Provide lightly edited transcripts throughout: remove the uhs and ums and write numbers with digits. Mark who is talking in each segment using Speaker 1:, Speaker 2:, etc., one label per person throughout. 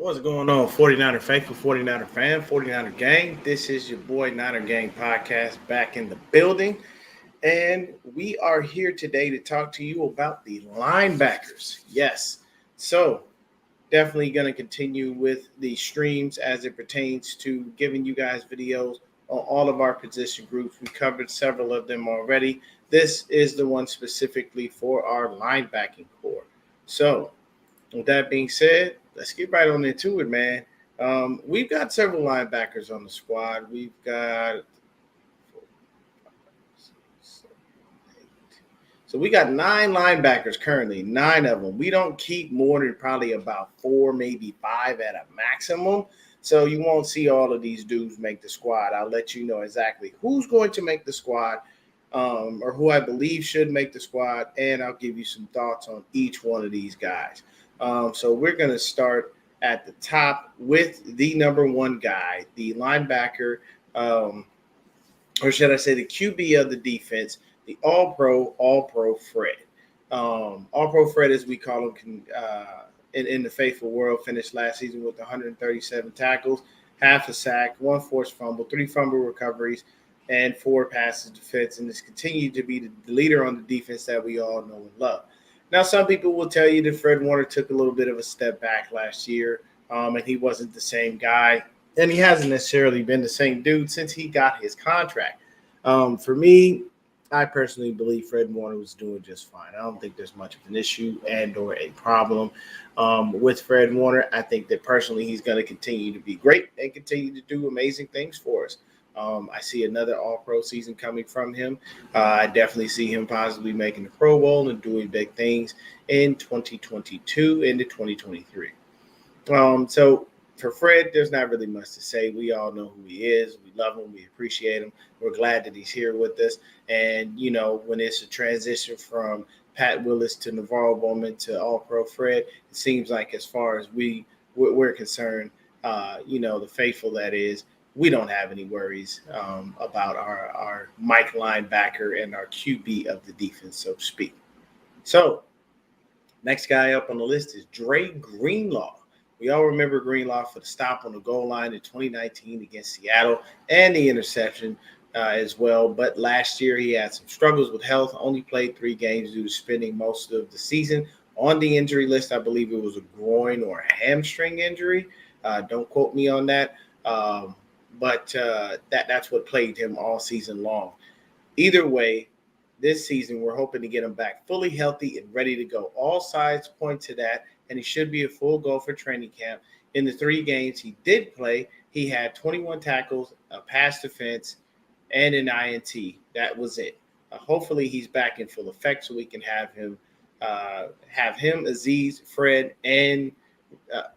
Speaker 1: What's going on, 49er faithful, 49er fan, 49er gang? This is your boy Niner Gang podcast back in the building. And we are here today to talk to you about the linebackers. Yes. So, definitely going to continue with the streams as it pertains to giving you guys videos on all of our position groups. We covered several of them already. This is the one specifically for our linebacking core. So, with that being said, let's get right on into it, man. We've got several linebackers on the squad. We've got so we got 9 linebackers currently, 9 of them. We don't keep more than probably about 4, maybe 5 at a maximum. So you won't see all of these dudes make the squad. I'll let you know exactly who's going to make the squad, or who I believe should make the squad, and I'll give you some thoughts on each one of these guys. So we're going to start at the top with the number one guy, the linebacker, um, or should I say the QB of the defense, the All Pro Fred. All Pro Fred, as we call him, in the faithful world, finished last season with 137 tackles, half a sack, 1 forced fumble, 3 fumble recoveries, and 4 passes defense, and has continued to be the leader on the defense that we all know and love. Now, some people will tell you that Fred Warner took a little bit of a step back last year, and he wasn't the same guy, and he hasn't necessarily been the same dude since he got his contract. For me, I personally believe Fred Warner was doing just fine. I don't think there's much of an issue and or a problem with Fred Warner. I think that personally he's going to continue to be great and continue to do amazing things for us. I see another All-Pro season coming from him. I definitely see him possibly making the Pro Bowl and doing big things in 2022 into 2023. So for Fred, there's not really much to say. We all know who he is. We love him. We appreciate him. We're glad that he's here with us. And, when it's a transition from Pat Willis to Navarro Bowman to All Pro Fred, it seems like as far as we're concerned, the faithful that is, we don't have any worries about our Mike linebacker and our QB of the defense, so to speak. So next guy up on the list is Dre Greenlaw. We all remember Greenlaw for the stop on the goal line in 2019 against Seattle and the interception as well. But last year he had some struggles with health, only played 3 games due to spending most of the season on the injury list. I believe it was a groin or a hamstring injury. Don't quote me on that. But that's what plagued him all season long. Either way, this season we're hoping to get him back fully healthy and ready to go. All sides point to that, and he should be a full go for training camp. In the 3 games he did play, he had 21 tackles, a pass defense, and an INT. That was it. Hopefully he's back in full effect so we can have him, Aziz, Fred, and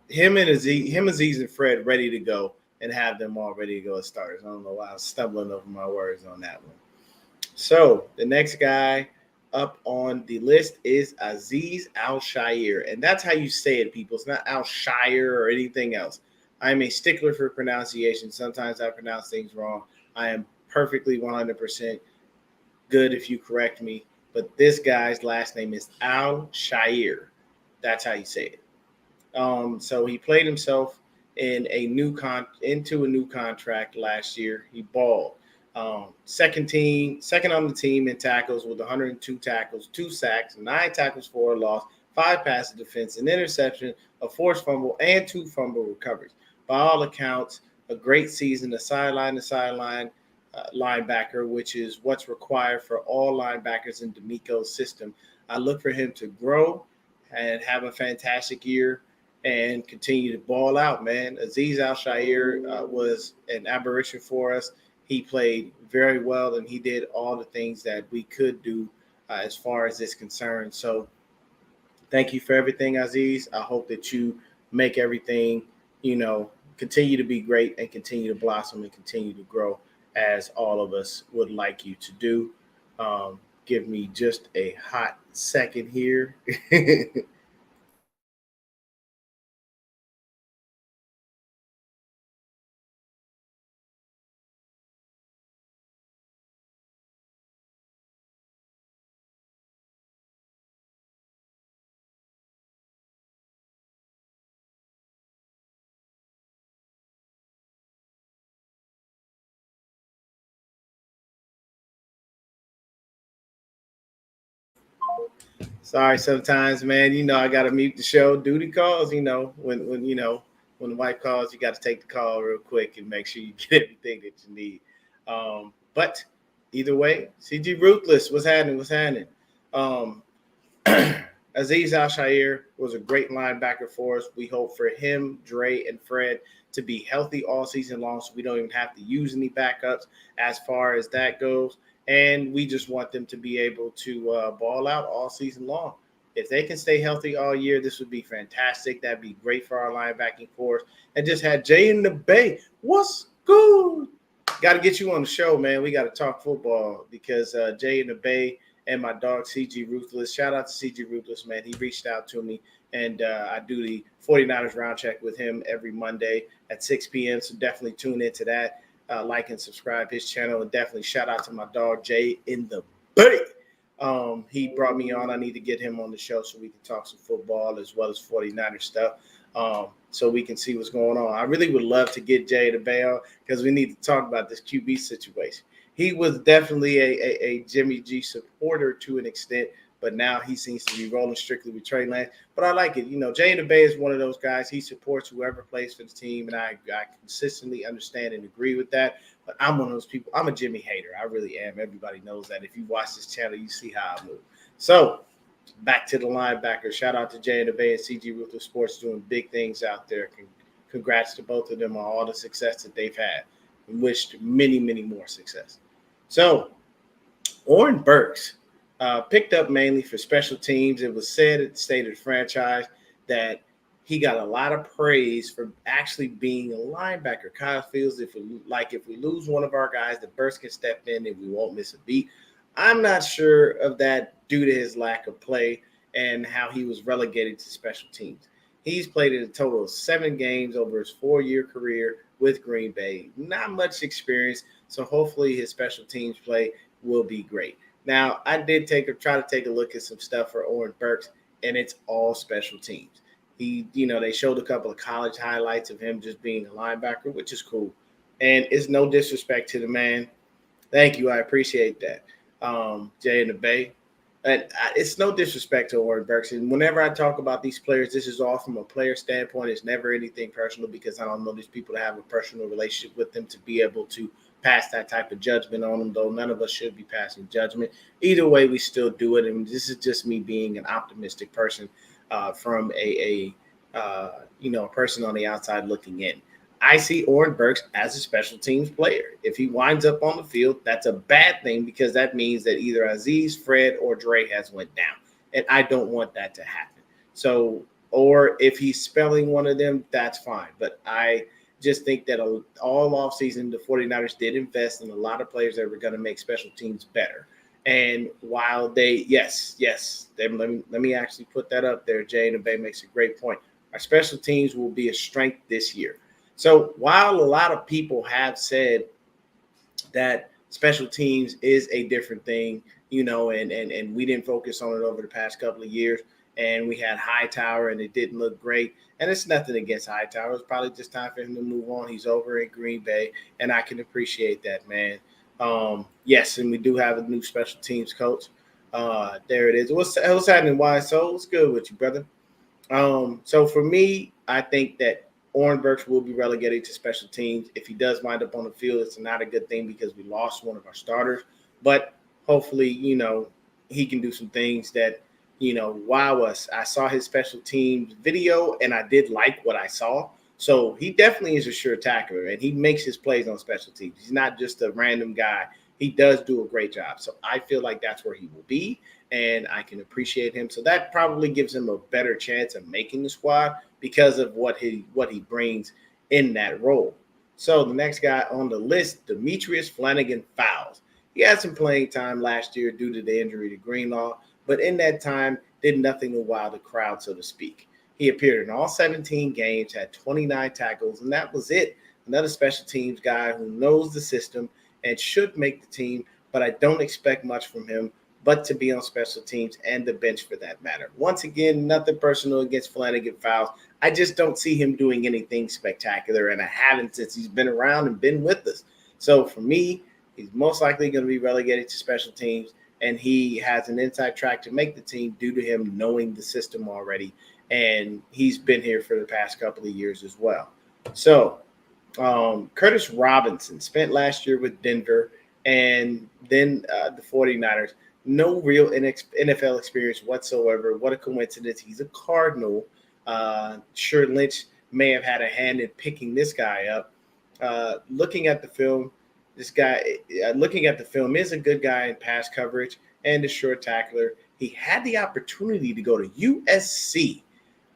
Speaker 1: Aziz and Fred ready to go and have them all ready to go as starters. I don't know why I was stumbling over my words on that one. So the next guy up on the list is Aziz Al-Shaair. And that's how you say it, people. It's not Al-Shire or anything else. I'm a stickler for pronunciation. Sometimes I pronounce things wrong. I am perfectly 100% good if you correct me. But this guy's last name is Al-Shaair. That's how you say it. So he played himself into a new contract last year. He balled. Second on the team in tackles with 102 tackles, 2 sacks, 9 tackles for a loss, 5 passes defense, an interception, a forced fumble, and 2 fumble recoveries. By all accounts, a great season, a sideline to sideline linebacker, which is what's required for all linebackers in D'Amico's system. I look for him to grow and have a fantastic year and continue to ball out, man. Aziz Al-Shaair was an aberration for us. He played very well, and he did all the things that we could do as far as this concerned. So thank you for everything, Aziz. I hope that you make everything, continue to be great and continue to blossom and continue to grow as all of us would like you to do. Give me just a hot second here. Sorry, sometimes, man. I got to mute the show. Duty calls. When the wife calls, you got to take the call real quick and make sure you get everything that you need. But either way, CG Ruthless, what's happening? What's happening? Um, Aziz Al Shair was a great linebacker for us. We hope for him, Dre, and Fred to be healthy all season long, so we don't even have to use any backups as far as that goes. And we just want them to be able to ball out all season long. If they can stay healthy all year, this would be fantastic. That'd be great for our linebacking force. And just had Jay in the Bay. What's good? Got to get you on the show, man. We got to talk football because Jay in the Bay and my dog CG Ruthless. Shout out to CG Ruthless, man. He reached out to me, and I do the 49ers round check with him every Monday at 6 p.m. So definitely tune into that. Like and subscribe his channel, and definitely shout out to my dog Jay in the Bay. He brought me on. I need to get him on the show so we can talk some football as well as 49er stuff. So we can see what's going on. I really would love to get Jay the Bay on because we need to talk about this QB situation. He was definitely a Jimmy G supporter to an extent, but now he seems to be rolling strictly with Trey Lance. But I like it. Jay the Bay is one of those guys. He supports whoever plays for the team, and I consistently understand and agree with that. But I'm one of those people. I'm a Jimmy hater. I really am. Everybody knows that. If you watch this channel, you see how I move. So back to the linebacker. Shout out to Jay the Bay and CG Ruthless Sports doing big things out there. Congrats to both of them on all the success that they've had. And wished many, many more success. So, Oren Burks picked up mainly for special teams. It was said at the State of the Franchise that he got a lot of praise for actually being a linebacker. Kyle feels if we lose one of our guys, that Burks can step in and we won't miss a beat. I'm not sure of that due to his lack of play and how he was relegated to special teams. He's played in a total of 7 games over his 4-year career with Green Bay. Not much experience, so hopefully his special teams play will be great. Now, I did try to take a look at some stuff for Oren Burks, and it's all special teams. They showed a couple of college highlights of him just being a linebacker, which is cool. And it's no disrespect to the man. Thank you. I appreciate that. Jay in the Bay. And it's no disrespect to Oren Burks. And whenever I talk about these players, this is all from a player standpoint. It's never anything personal because I don't know these people to have a personal relationship with them to be able to pass that type of judgment on them, though none of us should be passing judgment. Either way, we still do it. And this is just me being an optimistic person from a person on the outside looking in. I see Oren Burks as a special teams player. If he winds up on the field, that's a bad thing because that means that either Aziz, Fred, or Dre has went down. And I don't want that to happen. So, or if he's spelling one of them, that's fine. But I just think that all offseason, the 49ers did invest in a lot of players that were going to make special teams better. And while let me actually put that up there. Jay and the Bay makes a great point. Our special teams will be a strength this year. So while a lot of people have said that special teams is a different thing, and we didn't focus on it over the past couple of years, and we had Hightower and it didn't look great. And it's nothing against Hightower. It's probably just time for him to move on. He's over in Green Bay, and I can appreciate that, man. Yes, and we do have a new special teams coach. There it is. What's happening, YSO? What's good with you, brother? So for me, I think that Oren Burks will be relegated to special teams. If he does wind up on the field, it's not a good thing because we lost one of our starters. But hopefully, he can do some things that, wow us. I saw his special teams video, and I did like what I saw. So he definitely is a sure tackler, and he makes his plays on special teams. He's not just a random guy. He does do a great job. So I feel like that's where he will be, and I can appreciate him. So that probably gives him a better chance of making the squad because of what he brings in that role. So the next guy on the list, Demetrius Flanagan-Fowles. He had some playing time last year due to the injury to Greenlaw, but in that time did nothing to wow the crowd, so to speak. He appeared in all 17 games, had 29 tackles, and that was it. Another special teams guy who knows the system and should make the team, but I don't expect much from him but to be on special teams and the bench for that matter. Once again, nothing personal against Flanagan-Fowles. I just don't see him doing anything spectacular, and I haven't since he's been around and been with us. So for me, he's most likely going to be relegated to special teams, and he has an inside track to make the team due to him knowing the system already. And he's been here for the past couple of years as well. So Curtis Robinson spent last year with Denver and then the 49ers. No real NFL experience whatsoever. What a coincidence. He's a Cardinal. Sure, Lynch may have had a hand in picking this guy up. Looking at the film, looking at the film, is a good guy in pass coverage and a short tackler. He had the opportunity to go to USC,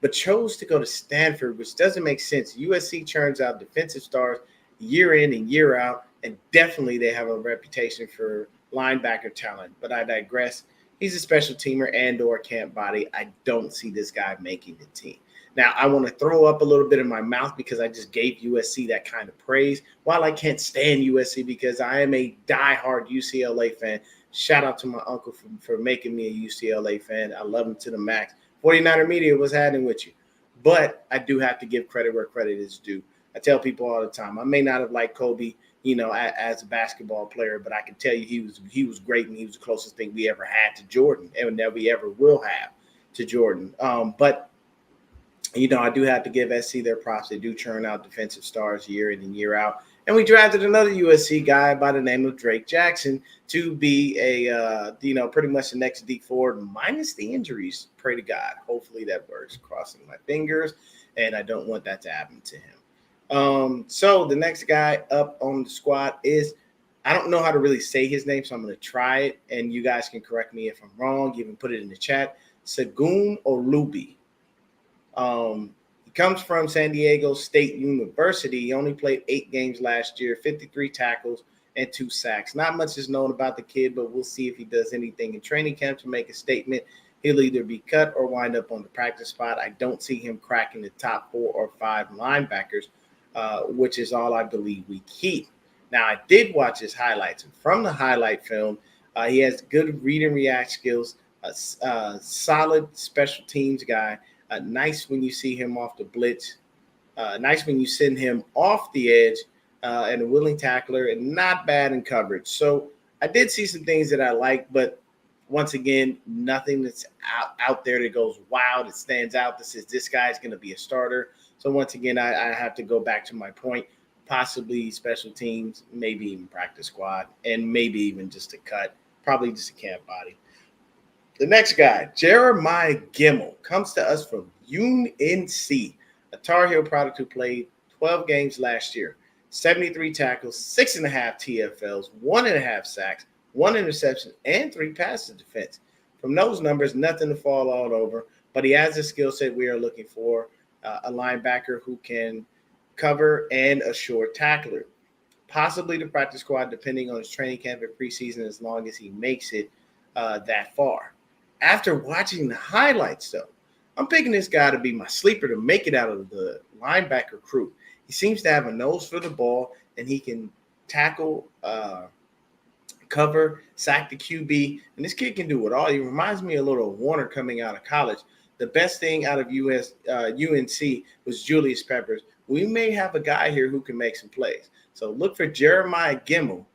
Speaker 1: but chose to go to Stanford, which doesn't make sense. USC churns out defensive stars year in and year out, and definitely they have a reputation for linebacker talent. But I digress. He's a special teamer and/or camp body. I don't see this guy making the team. Now, I want to throw up a little bit in my mouth because I just gave USC that kind of praise. While I can't stand USC because I am a diehard UCLA fan, shout out to my uncle for making me a UCLA fan. I love him to the max. 49er Media was happening with you. But I do have to give credit where credit is due. I tell people all the time, I may not have liked Kobe, as a basketball player, but I can tell you he was great, and he was the closest thing we ever had to Jordan and that we ever will have to Jordan. But I do have to give SC their props. They do churn out defensive stars year in and year out. And we drafted another USC guy by the name of Drake Jackson to be pretty much the next deep forward minus the injuries. Pray to God. Hopefully that works. Crossing my fingers. And I don't want that to happen to him. So the next guy up on the squad is, I don't know how to really say his name, so I'm going to try it. And you guys can correct me if I'm wrong. You can put it in the chat. Segun Olubi. He comes from San Diego State University. He only played 8 games last year, 53 tackles and 2 sacks. Not much is known about the kid, but we'll see if he does anything in training camp to make a statement. He'll either be cut or wind up on the practice spot. I don't see him cracking the top 4 or 5 linebackers, which is all I believe we keep. Now, I did watch his highlights, and from the highlight film, he has good read and react skills, a solid special teams guy. Nice when you see him off the blitz. Nice when you send him off the edge, and a willing tackler, and not bad in coverage. So I did see some things that I like, but once again, nothing that's out there that goes, wow, that stands out that says this guy's going to be a starter. So once again, I have to go back to my point, possibly special teams, maybe even practice squad, and maybe even just a cut, probably just a camp body. The next guy, Jeremiah Gemmel, comes to us from UNC, a Tar Heel product who played 12 games last year, 73 tackles, 6.5 TFLs, 1.5 sacks, 1 interception, and 3 passes defense. From those numbers, nothing to fall all over, but he has a skill set we are looking for, a linebacker who can cover and a short tackler. Possibly the practice squad, depending on his training camp and preseason, as long as he makes it that far. After watching the highlights, though, I'm picking this guy to be my sleeper to make it out of the linebacker crew. He seems to have a nose for the ball, and he can tackle, cover, sack the QB, and this kid can do it all. He reminds me a little of Warner coming out of college. The best thing out of UNC was Julius Peppers. We may have a guy here who can make some plays. So look for Jeremiah Gemmel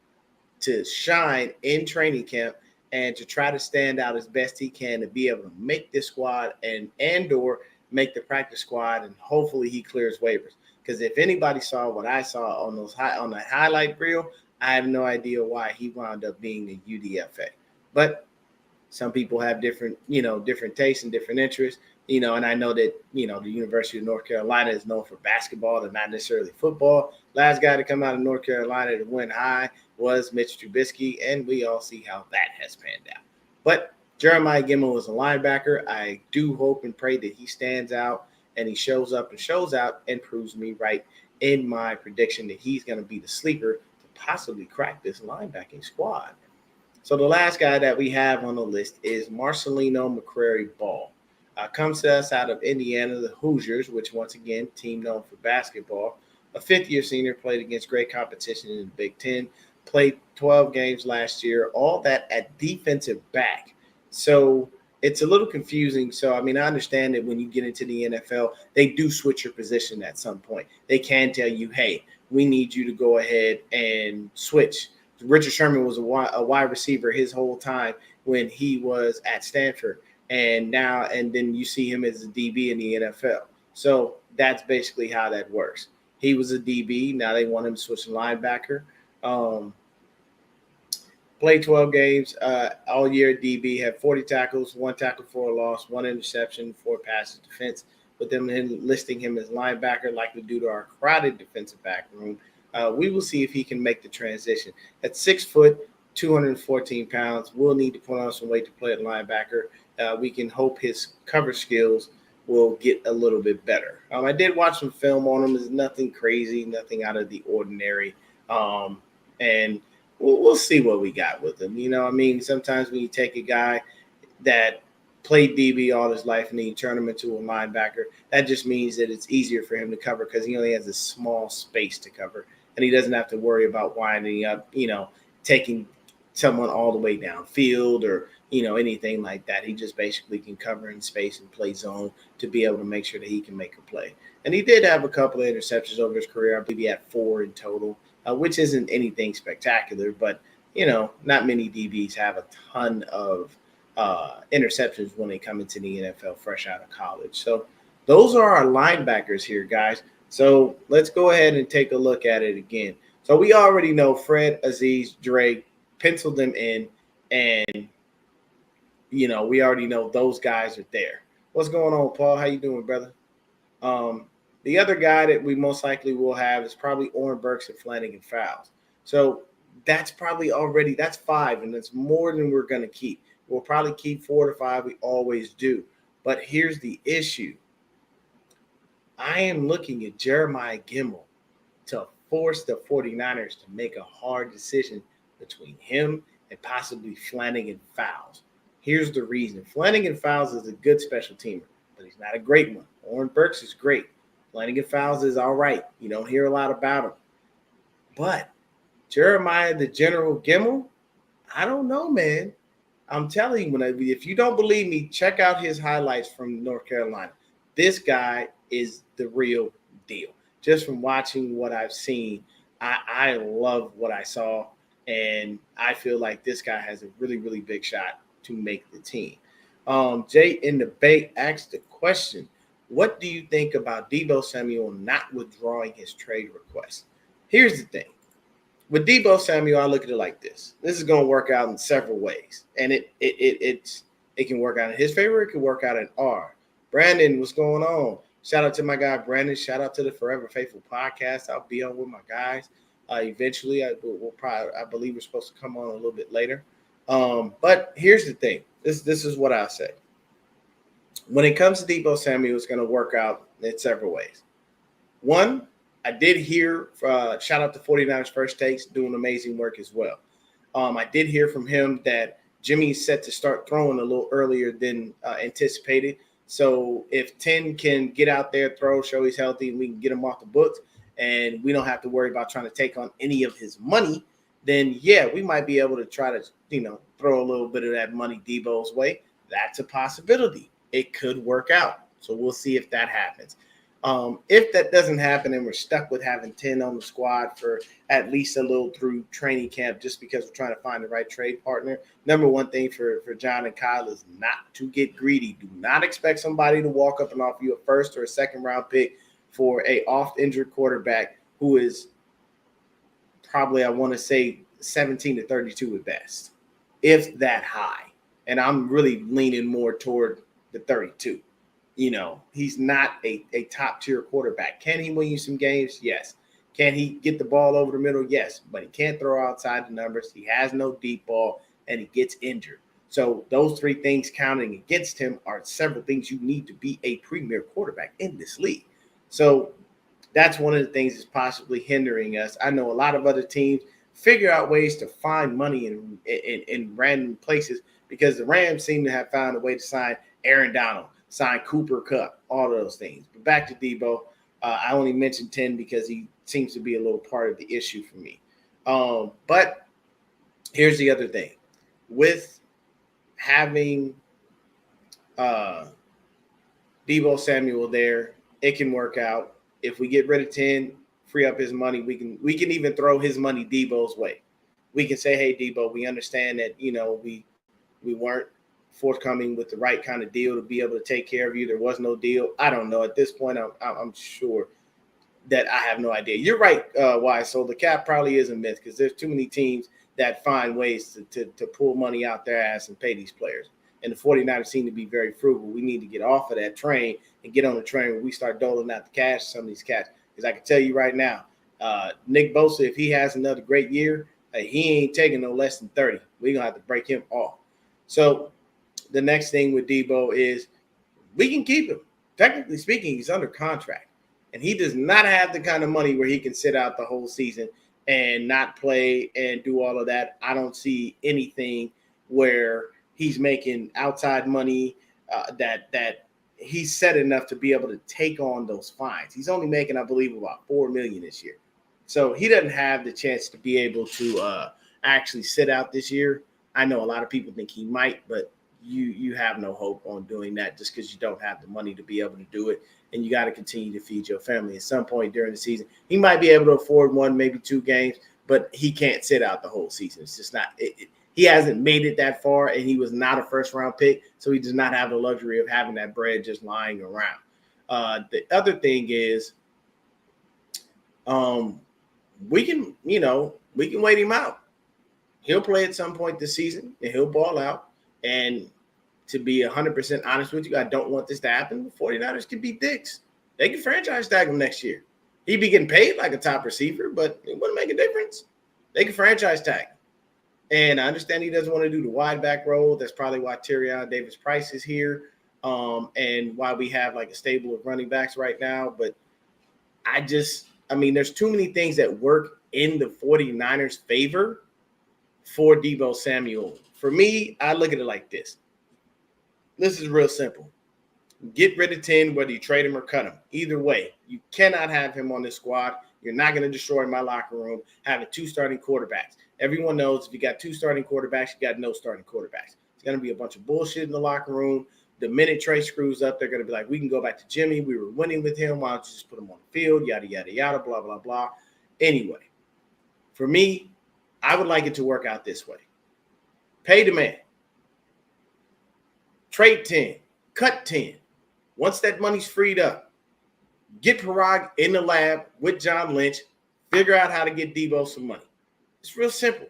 Speaker 1: to shine in training camp and to try to stand out as best he can to be able to make this squad and/or make the practice squad, and hopefully he clears waivers. Because if anybody saw what I saw on the highlight reel, I have no idea why he wound up being a UDFA. But some people have different tastes and different interests, and I know that, the University of North Carolina is known for basketball and not necessarily football. Last guy to come out of North Carolina to win high was Mitch Trubisky, and we all see how that has panned out. But Jeremiah Gemmel is a linebacker. I do hope and pray that he stands out and he shows up and shows out and proves me right in my prediction that he's going to be the sleeper to possibly crack this linebacking squad. So the last guy that we have on the list is Marcelino McCrary-Ball. Comes to us out of Indiana, the Hoosiers, which once again, team known for basketball. A fifth-year senior, played against great competition in the Big Ten, played 12 games last year, all that at defensive back. So it's a little confusing. So, I understand that when you get into the NFL, they do switch your position at some point. They can tell you, hey, we need you to go ahead and switch. Richard Sherman was a wide receiver his whole time when he was at Stanford, and then you see him as a DB in the NFL. So that's basically how that works. He was a DB. Now they want him to switch to linebacker. Um, Played 12 games all year. DB had 40 tackles, one tackle for a loss, one interception, four passes defense. With them listing him as linebacker, likely due to our crowded defensive back room, we will see if he can make the transition. At 6 foot, 214 pounds, we'll need to put on some weight to play at linebacker. We can hope his cover skills will get a little bit better. I did watch some film on him. It's nothing crazy, nothing out of the ordinary. And we'll see what we got with him. You know, I mean, sometimes when you take a guy that played DB all his life and then you turn him into a linebacker, that just means that it's easier for him to cover because he only has a small space to cover and he doesn't have to worry about winding up, taking someone all the way downfield or, anything like that. He just basically can cover in space and play zone to be able to make sure that he can make a play. And he did have a couple of interceptions over his career. I believe he had 4 in total. Which isn't anything spectacular, but not many DBs have a ton of interceptions when they come into the NFL fresh out of college. So those are our linebackers here, guys. So let's go ahead and take a look at it again. So we already know Fred, Aziz, Drake, penciled them in, and we already know those guys are there. What's going on, Paul? How you doing, brother? The other guy that we most likely will have is probably Oren Burks and Flanagan Fowles. So that's 5, and that's more than we're going to keep. We'll probably keep 4 to 5. We always do. But here's the issue. I am looking at Jeremiah Gemmel to force the 49ers to make a hard decision between him and possibly Flanagan Fowles. Here's the reason. Flanagan Fowles is a good special teamer, but he's not a great one. Oren Burks is great. Flanagan Fowles is all right. You don't hear a lot about him. But Jeremiah the General Gemmel, I don't know, man. I'm telling you, if you don't believe me, check out his highlights from North Carolina. This guy is the real deal. Just from watching what I've seen, I love what I saw, and I feel like this guy has a really, really big shot to make the team. Jay in the Bay asked the question, what do you think about Deebo Samuel not withdrawing his trade request? Here's the thing. With Deebo Samuel, I look at it like this. This is going to work out in several ways. And it can work out in his favor. It can work out in our. Brandon, what's going on? Shout out to my guy, Brandon. Shout out to the Forever Faithful podcast. I'll be on with my guys. Eventually, I believe we're supposed to come on a little bit later. But here's the thing. This is what I say. When it comes to Deebo Samuel, it's going to work out in several ways. One, I did hear, shout out to 49ers First Takes, doing amazing work as well. I did hear from him that Jimmy's set to start throwing a little earlier than anticipated. So if 10 can get out there, throw, show he's healthy, and we can get him off the books, and we don't have to worry about trying to take on any of his money, then, yeah, we might be able to try to, throw a little bit of that money Deebo's way. That's a possibility. It could work out. So we'll see if that happens. If that doesn't happen and we're stuck with having 10 on the squad for at least a little through training camp just because we're trying to find the right trade partner, number one thing for John and Kyle is not to get greedy. Do not expect somebody to walk up and offer you a first or a second round pick for a oft-injured quarterback who is probably, I want to say, 17 to 32 at best, if that high. And I'm really leaning more toward the 32. He's not a top-tier quarterback. Can he win you some games? Yes. Can he get the ball over the middle? Yes. But he can't throw outside the numbers. He has no deep ball, and he gets injured. So those 3 things counting against him are several things you need to be a premier quarterback in this league. So that's one of the things that's possibly hindering us. I know a lot of other teams figure out ways to find money in random places because the Rams seem to have found a way to sign Aaron Donald, sign Cooper Kupp, all of those things. But back to Deebo, I only mentioned 10 because he seems to be a little part of the issue for me. But here's the other thing. With having Deebo Samuel there, it can work out. If we get rid of 10, free up his money, we can even throw his money Deebo's way. We can say, hey, Deebo, we understand that, we we weren't forthcoming with the right kind of deal to be able to take care of you. There was no deal. I don't know. At this point, I'm sure that I have no idea. You're right, why? So the cap probably is a myth because there's too many teams that find ways to pull money out their ass and pay these players. And the 49ers seem to be very frugal. We need to get off of that train and get on the train where we start doling out the cash to some of these cats. Because I can tell you right now, Nick Bosa, if he has another great year, he ain't taking no less than 30. We're going to have to break him off. So the next thing with Debo is we can keep him. Technically speaking, he's under contract. And he does not have the kind of money where he can sit out the whole season and not play and do all of that. I don't see anything where he's making outside money that he's set enough to be able to take on those fines. He's only making, I believe, about $4 million this year. So he doesn't have the chance to be able to actually sit out this year. I know a lot of people think he might, but you have no hope on doing that just because you don't have the money to be able to do it. And you got to continue to feed your family at some point during the season. He might be able to afford one, maybe 2 games, but he can't sit out the whole season. It's just not he hasn't made it that far, and he was not a first-round pick, so he does not have the luxury of having that bread just lying around. The other thing is we can wait him out. He'll play at some point this season, and he'll ball out. And to be 100% honest with you, I don't want this to happen. The 49ers can be dicks. They can franchise tag him next year. He'd be getting paid like a top receiver, but it wouldn't make a difference. They can franchise tag him. And I understand he doesn't want to do the wide back role. That's probably why Tyrion Davis-Price is here, and why we have like a stable of running backs right now. But there's too many things that work in the 49ers' favor for Deebo Samuel. For me, I look at it like this. This is real simple. Get rid of 10, whether you trade him or cut him. Either way, you cannot have him on this squad. You're not going to destroy my locker room having 2 starting quarterbacks. Everyone knows if you got 2 starting quarterbacks, you got no starting quarterbacks. It's going to be a bunch of bullshit in the locker room. The minute Trey screws up, they're going to be like, we can go back to Jimmy. We were winning with him. Why don't you just put him on the field? Yada, yada, yada, blah, blah, blah. Anyway, for me, I would like it to work out this way. Pay the man. Trade 10. Cut 10. Once that money's freed up, get Parag in the lab with John Lynch. Figure out how to get Deebo some money. It's real simple.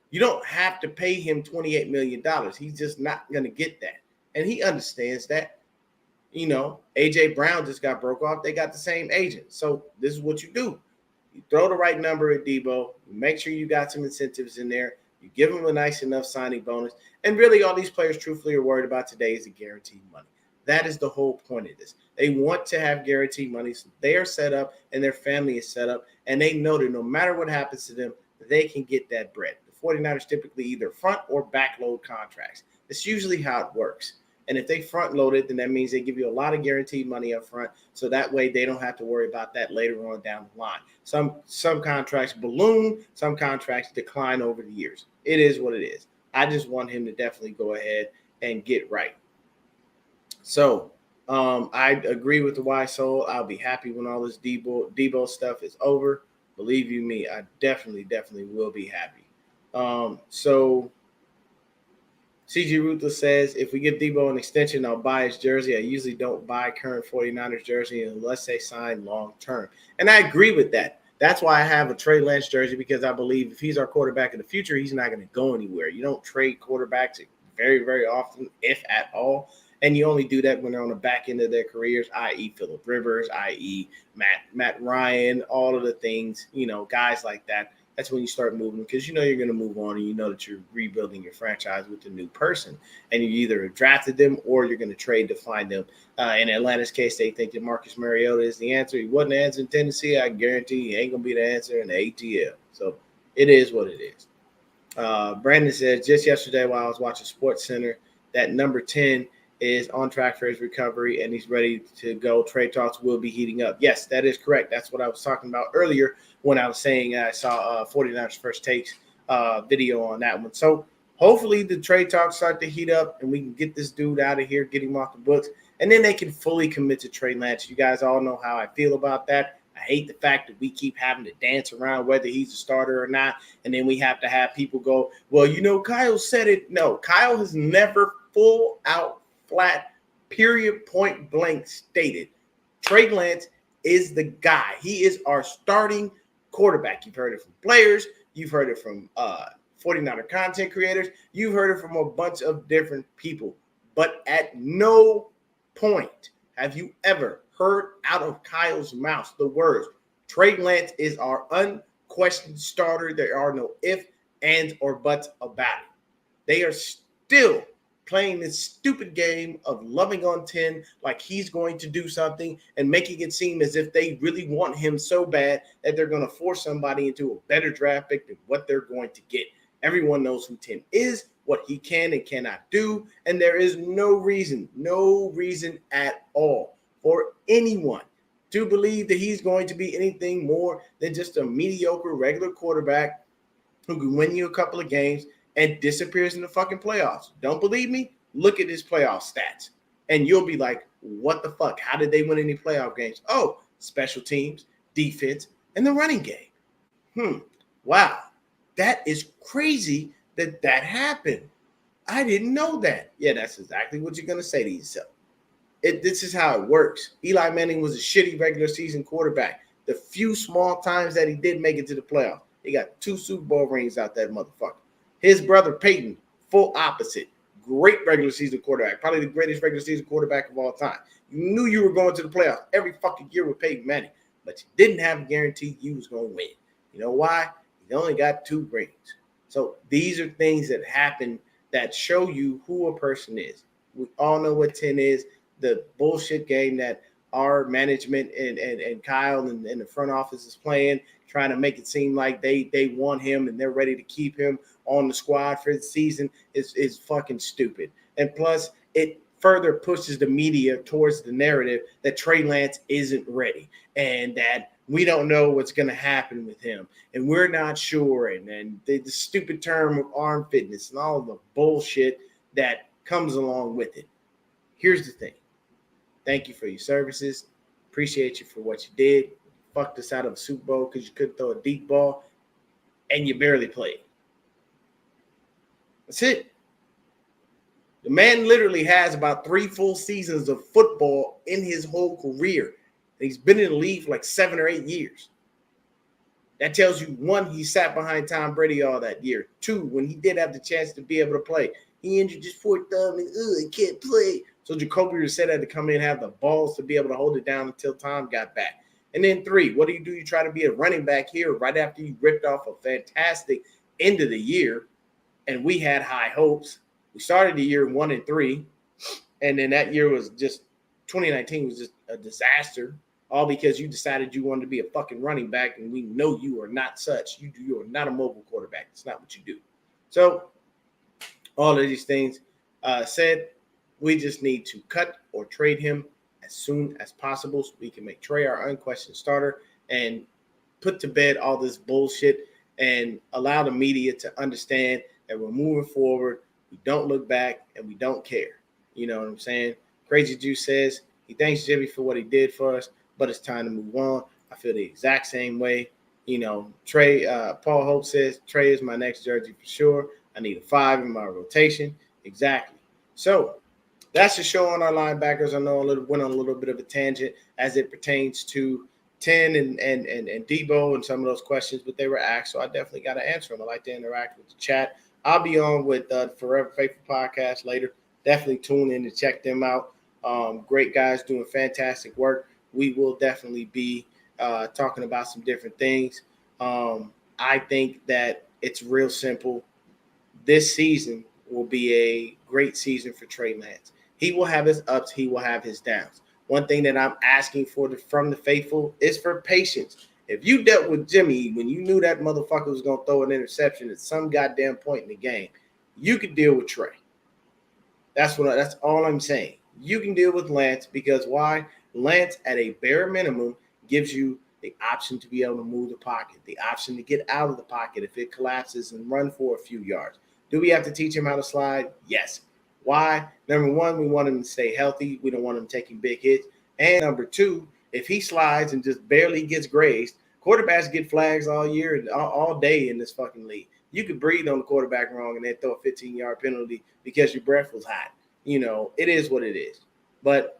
Speaker 1: You don't have to pay him $28 million. He's just not going to get that. And he understands that. A.J. Brown just got broke off. They got the same agent. So this is what you do. You throw the right number at Deebo. You make sure you got some incentives in there. You give him a nice enough signing bonus. And really all these players truthfully are worried about today is the guaranteed money. That is the whole point of this. They want to have guaranteed money. So they are set up and their family is set up. And they know that no matter what happens to them, they can get that bread. The 49ers typically either front or backload contracts. That's usually how it works. And if they front load it, then that means they give you a lot of guaranteed money up front. So that way they don't have to worry about that later on down the line. Some contracts balloon, some contracts decline over the years. It is what it is. I just want him to definitely go ahead and get right. So I agree with the Y Soul. I'll be happy when all this Deebo stuff is over. Believe you me, I definitely will be happy. So CG Ruthless says, if we give Deebo an extension, I'll buy his jersey. I usually don't buy current 49ers jersey unless they sign long-term. And I agree with that. That's why I have a Trey Lance jersey, because I believe if he's our quarterback in the future, he's not going to go anywhere. You don't trade quarterbacks very, very often, if at all. And you only do that when they're on the back end of their careers, i.e. Phillip Rivers, i.e. Matt Ryan, all of the things, guys like that. That's when you start moving, because you're going to move on and you know that you're rebuilding your franchise with a new person. And you either drafted them or you're going to trade to find them. In Atlanta's case, they think that Marcus Mariota is the answer. He wasn't the answer in Tennessee. I guarantee he ain't going to be the answer in the ATL. So it is what it is. Brandon says, just yesterday while I was watching SportsCenter, that number 10 is on track for his recovery and he's ready to go. Trade talks will be heating up. Yes, that is correct. That's what I was talking about earlier when I was saying I saw 49ers First Takes video on that one. So hopefully the trade talks start to heat up and we can get this dude out of here, get him off the books, and then they can fully commit to Trey Lance. You guys all know how I feel about that. I I hate the fact that we keep having to dance around whether he's a starter or not. And then we have to have people go, well, Kyle said it. No, Kyle has never full out, flat, period, point blank stated Trey Lance is the guy. He is our starting quarterback. You've heard it from players. You've heard it from 49er content creators. You've heard it from a bunch of different people. But at no point have you ever heard out of Kyle's mouth the words, Trey Lance is our unquestioned starter. There are no ifs, ands, or buts about it. They are still playing this stupid game of loving on 10 like he's going to do something and making it seem as if they really want him so bad that they're going to force somebody into a better draft pick than what they're going to get. Everyone knows who 10 is, what he can and cannot do, and there is no reason at all for anyone to believe that he's going to be anything more than just a mediocre regular quarterback who can win you a couple of games and disappears in the fucking playoffs. Don't believe me? Look at his playoff stats. And you'll be like, what the fuck? How did they win any playoff games? Oh, special teams, defense, and the running game. Wow. That is crazy that happened. I didn't know that. Yeah, that's exactly what you're going to say to yourself. This is how it works. Eli Manning was a shitty regular season quarterback. The few small times that he did make it to the playoffs, he got 2 Super Bowl rings out that motherfucker. His brother Peyton, full opposite. Great regular season quarterback. Probably the greatest regular season quarterback of all time. You knew you were going to the playoffs every fucking year with Peyton Manning, but you didn't have a guarantee you was going to win. You know why? He only got 2 rings. So these are things that happen that show you who a person is. We all know what 10 is. The bullshit game that our management and Kyle and the front office is playing, trying to make it seem like they want him and they're ready to keep him on the squad for the season is fucking stupid. And plus, it further pushes the media towards the narrative that Trey Lance isn't ready and that we don't know what's going to happen with him and we're not sure. And the stupid term of arm fitness and all the bullshit that comes along with it. Here's the thing. Thank you for your services. Appreciate you for what you did. You fucked us out of a Super Bowl because you couldn't throw a deep ball and you barely played. That's it. The man literally has about 3 full seasons of football in his whole career. He's been in the league for like 7 or 8 years. That tells you, 1, he sat behind Tom Brady all that year. 2, when he did have the chance to be able to play, he injured his 4th thumb and he can't play. So Jacoby Brissett had to come in and have the balls to be able to hold it down until Tom got back. And then 3, what do? You try to be a running back here right after you ripped off a fantastic end of the year, and we had high hopes. We started the year 1-3, and then that year was just 2019 was just a disaster, all because you decided you wanted to be a fucking running back, and we know you are not such. You are not a mobile quarterback. It's not what you do. So all of these things said, we just need to cut or trade him as soon as possible so we can make Trey our unquestioned starter and put to bed all this bullshit and allow the media to understand that we're moving forward. We don't look back and we don't care. You know what I'm saying? Crazy Juice says he thanks Jimmy for what he did for us, but it's time to move on. I feel the exact same way. Trey, Paul Hope says Trey is my next jersey for sure. I need a 5 in my rotation. Exactly. So that's the show on our linebackers. I know went on a little bit of a tangent as it pertains to 10 and Debo and some of those questions, but they were asked, so I definitely got to answer them. I like to interact with the chat. I'll be on with the Forever Faithful podcast later. Definitely tune in to check them out. Great guys doing fantastic work. We will definitely be talking about some different things. I think that it's real simple. This season will be a great season for Trey Lance. He will have his ups. He will have his downs. One thing that I'm asking from the faithful is for patience. If you dealt with Jimmy when you knew that motherfucker was going to throw an interception at some goddamn point in the game, you could deal with Trey. That's all I'm saying. You can deal with Lance because why? Lance, at a bare minimum, gives you the option to be able to move the pocket, the option to get out of the pocket if it collapses and run for a few yards. Do we have to teach him how to slide? Yes. Why? Number 1, we want him to stay healthy. We don't want him taking big hits. And number 2, if he slides and just barely gets grazed, quarterbacks get flags all year and all day in this fucking league. You could breathe on the quarterback wrong and then throw a 15-yard penalty because your breath was hot. It is what it is. But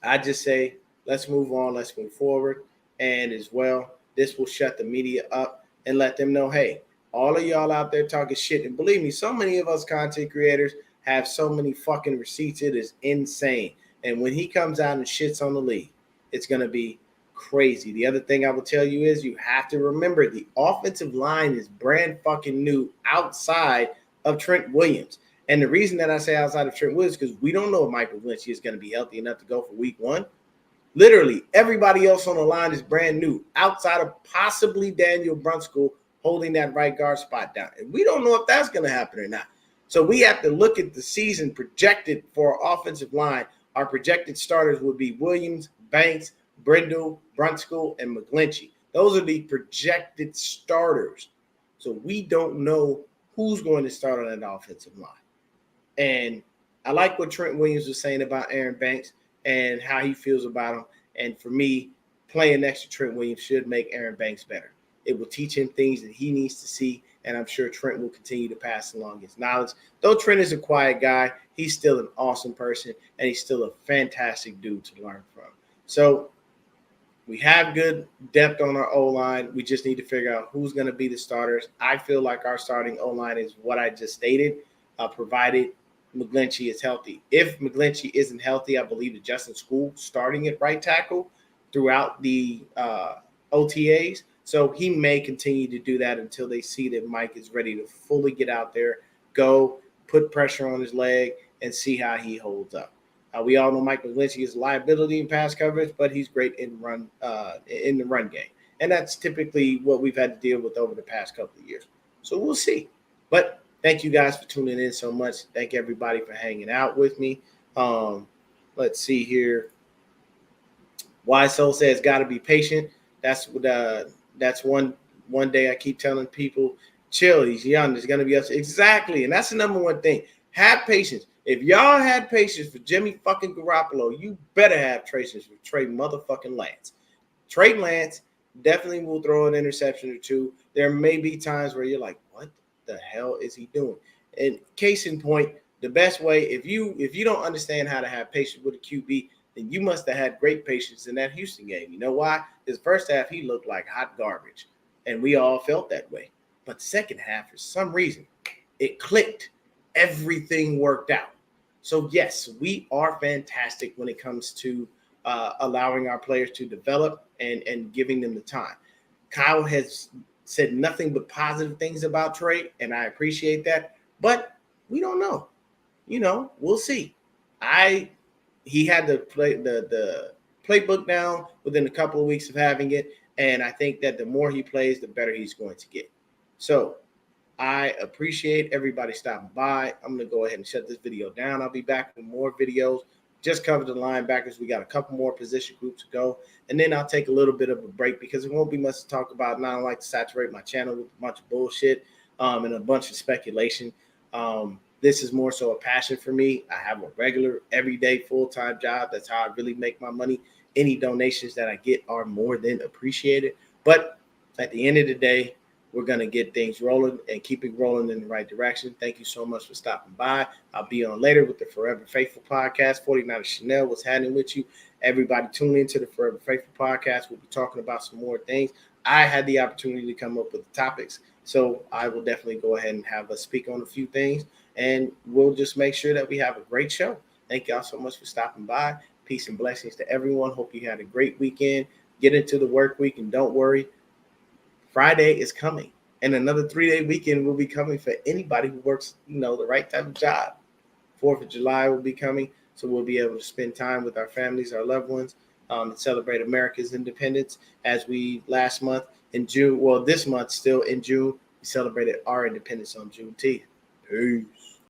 Speaker 1: I just say, let's move on. Let's move forward. And as well, this will shut the media up and let them know, hey, all of y'all out there talking shit. And believe me, so many of us content creators have so many fucking receipts. It is insane. And when he comes out and shits on the league, it's going to be crazy. The other thing I will tell you is you have to remember the offensive line is brand fucking new outside of Trent Williams. And the reason that I say outside of Trent Williams is because we don't know if Michael Lynch is going to be healthy enough to go for week 1. Literally, everybody else on the line is brand new outside of possibly Daniel Brunskill holding that right guard spot down. And we don't know if that's going to happen or not. So we have to look at the season projected for our offensive line. Our projected starters would be Williams, Banks, Brindle, Brunskill, and McGlinchey. Those are the projected starters. So we don't know who's going to start on that offensive line. And I like what Trent Williams was saying about Aaron Banks and how he feels about him. And for me, playing next to Trent Williams should make Aaron Banks better. It will teach him things that he needs to see, and I'm sure Trent will continue to pass along his knowledge. Though Trent is a quiet guy, he's still an awesome person, and he's still a fantastic dude to learn from. So we have good depth on our O-line. We just need to figure out who's going to be the starters. I feel like our starting O-line is what I just stated, provided McGlinchey is healthy. If McGlinchey isn't healthy, I believe that Justin School starting at right tackle throughout the OTAs. So he may continue to do that until they see that Mike is ready to fully get out there, go, put pressure on his leg, and see how he holds up. We all know Mike McGlinchey is a liability in pass coverage, but he's great in the run game. And that's typically what we've had to deal with over the past couple of years. So we'll see. But thank you guys for tuning in so much. Thank everybody for hanging out with me. Let's see here. Wise Soul says, got to be patient. That's one day I keep telling people, chill, he's young, there's going to be upset. Exactly, and that's the number one thing. Have patience. If y'all had patience for Jimmy fucking Garoppolo, you better have patience for Trey motherfucking Lance. Trey Lance definitely will throw an interception or two. There may be times where you're like, what the hell is he doing? And case in point, the best way, if you don't understand how to have patience with a QB, then you must have had great patience in that Houston game. You know why? His first half, he looked like hot garbage, and we all felt that way. But the second half, for some reason, it clicked. Everything worked out. So, yes, we are fantastic when it comes to allowing our players to develop and giving them the time. Kyle has said nothing but positive things about Trey, and I appreciate that. But we don't know. We'll see. He had to play the playbook down within a couple of weeks of having it, and I think that the more he plays, the better he's going to get. So I appreciate everybody stopping by. I'm going to go ahead and shut this video down. I'll be back with more videos. Just covered the linebackers. We got a couple more position groups to go, and then I'll take a little bit of a break because it won't be much to talk about. And I don't like to saturate my channel with a bunch of bullshit and a bunch of speculation. This is more so a passion for me. I have a regular, everyday, full-time job. That's how I really make my money. Any donations that I get are more than appreciated. But at the end of the day, we're going to get things rolling and keep it rolling in the right direction. Thank you so much for stopping by. I'll be on later with the Forever Faithful podcast. 49er Chanel, what's happening with you? Everybody tune into the Forever Faithful podcast. We'll be talking about some more things. I had the opportunity to come up with the topics, so I will definitely go ahead and have us speak on a few things. And we'll just make sure that we have a great show. Thank y'all so much for stopping by. Peace and blessings to everyone. Hope you had a great weekend. Get into the work week, and don't worry. Friday is coming, and another 3-day weekend will be coming for anybody who works, the right type of job. 4th of July will be coming, so we'll be able to spend time with our families, our loved ones, and celebrate America's independence as we last month in June. Well, this month still in June, we celebrated our independence on Juneteenth. Peace.